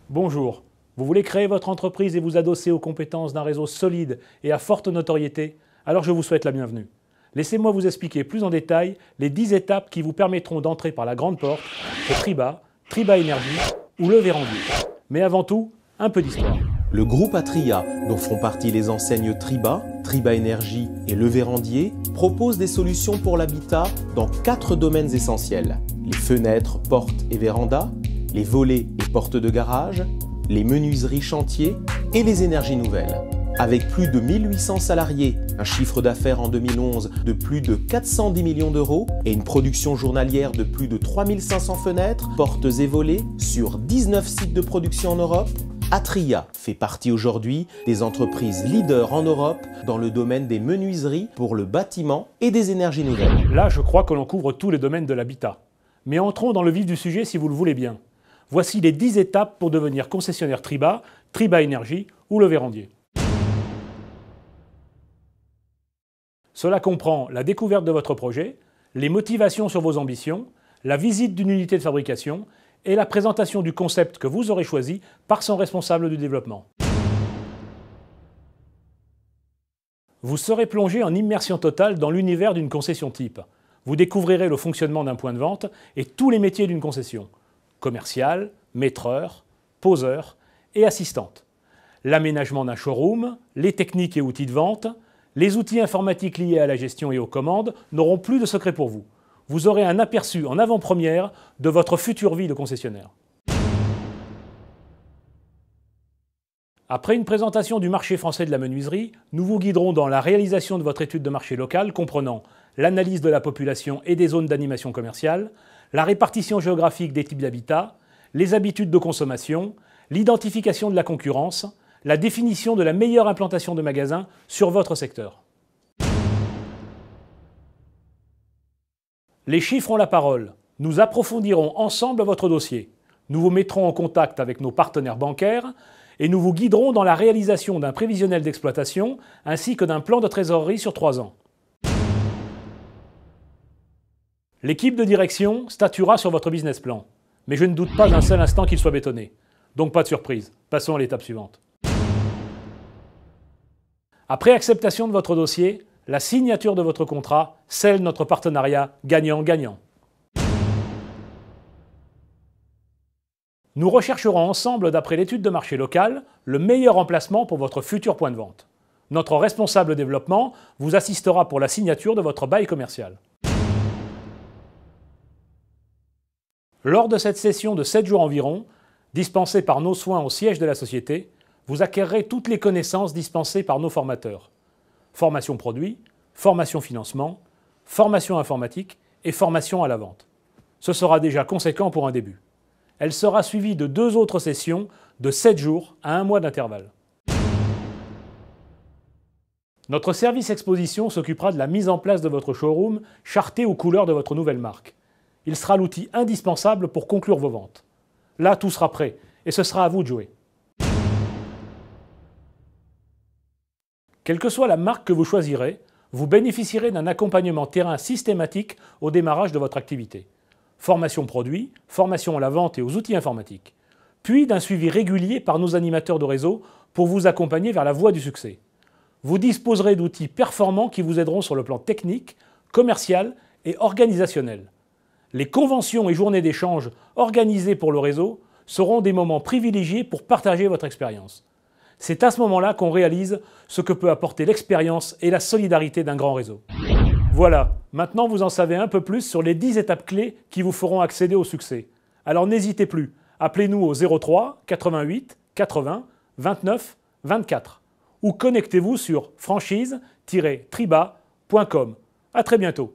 Bonjour, vous voulez créer votre entreprise et vous adosser aux compétences d'un réseau solide et à forte notoriété? Alors je vous souhaite la bienvenue. Laissez-moi vous expliquer plus en détail les 10 étapes qui vous permettront d'entrer par la grande porte de Triba, Triba Énergie ou Le Vérandier. Mais avant tout, un peu d'histoire. Le groupe Atria, dont font partie les enseignes Triba, Triba Énergie et Le Vérandier, propose des solutions pour l'habitat dans 4 domaines essentiels. Les fenêtres, portes et vérandas, les volets et portes de garage, les menuiseries chantiers et les énergies nouvelles. Avec plus de 1800 salariés, un chiffre d'affaires en 2011 de plus de 410 millions d'euros et une production journalière de plus de 3500 fenêtres, portes et volets sur 19 sites de production en Europe, Atria fait partie aujourd'hui des entreprises leaders en Europe dans le domaine des menuiseries pour le bâtiment et des énergies nouvelles. Là, je crois que l'on couvre tous les domaines de l'habitat. Mais entrons dans le vif du sujet si vous le voulez bien. Voici les 10 étapes pour devenir concessionnaire Triba, Triba Énergie ou Le Vérandier. Cela comprend la découverte de votre projet, les motivations sur vos ambitions, la visite d'une unité de fabrication et la présentation du concept que vous aurez choisi par son responsable du développement. Vous serez plongé en immersion totale dans l'univers d'une concession type. Vous découvrirez le fonctionnement d'un point de vente et tous les métiers d'une concession. Commercial, maîtreur, poseur et assistante. L'aménagement d'un showroom, les techniques et outils de vente, les outils informatiques liés à la gestion et aux commandes n'auront plus de secret pour vous. Vous aurez un aperçu en avant-première de votre future vie de concessionnaire. Après une présentation du marché français de la menuiserie, nous vous guiderons dans la réalisation de votre étude de marché locale comprenant l'analyse de la population et des zones d'animation commerciale, la répartition géographique des types d'habitat, les habitudes de consommation, l'identification de la concurrence, la définition de la meilleure implantation de magasins sur votre secteur. Les chiffres ont la parole. Nous approfondirons ensemble votre dossier. Nous vous mettrons en contact avec nos partenaires bancaires et nous vous guiderons dans la réalisation d'un prévisionnel d'exploitation ainsi que d'un plan de trésorerie sur 3 ans. L'équipe de direction statuera sur votre business plan, mais je ne doute pas un seul instant qu'il soit bétonné. Donc pas de surprise. Passons à l'étape suivante. Après acceptation de votre dossier, la signature de votre contrat scelle notre partenariat gagnant-gagnant. Nous rechercherons ensemble, d'après l'étude de marché locale, le meilleur emplacement pour votre futur point de vente. Notre responsable développement vous assistera pour la signature de votre bail commercial. Lors de cette session de 7 jours environ, dispensée par nos soins au siège de la société, vous acquerrez toutes les connaissances dispensées par nos formateurs. Formation produit, formation financement, formation informatique et formation à la vente. Ce sera déjà conséquent pour un début. Elle sera suivie de 2 autres sessions de 7 jours à 1 mois d'intervalle. Notre service exposition s'occupera de la mise en place de votre showroom charté aux couleurs de votre nouvelle marque. Il sera l'outil indispensable pour conclure vos ventes. Là, tout sera prêt et ce sera à vous de jouer. Quelle que soit la marque que vous choisirez, vous bénéficierez d'un accompagnement terrain systématique au démarrage de votre activité. Formation produit, formation à la vente et aux outils informatiques. Puis d'un suivi régulier par nos animateurs de réseau pour vous accompagner vers la voie du succès. Vous disposerez d'outils performants qui vous aideront sur le plan technique, commercial et organisationnel. Les conventions et journées d'échange organisées pour le réseau seront des moments privilégiés pour partager votre expérience. C'est à ce moment-là qu'on réalise ce que peut apporter l'expérience et la solidarité d'un grand réseau. Voilà, maintenant vous en savez un peu plus sur les 10 étapes clés qui vous feront accéder au succès. Alors n'hésitez plus, appelez-nous au 03 88 80 29 24 ou connectez-vous sur franchise-triba.com. À très bientôt.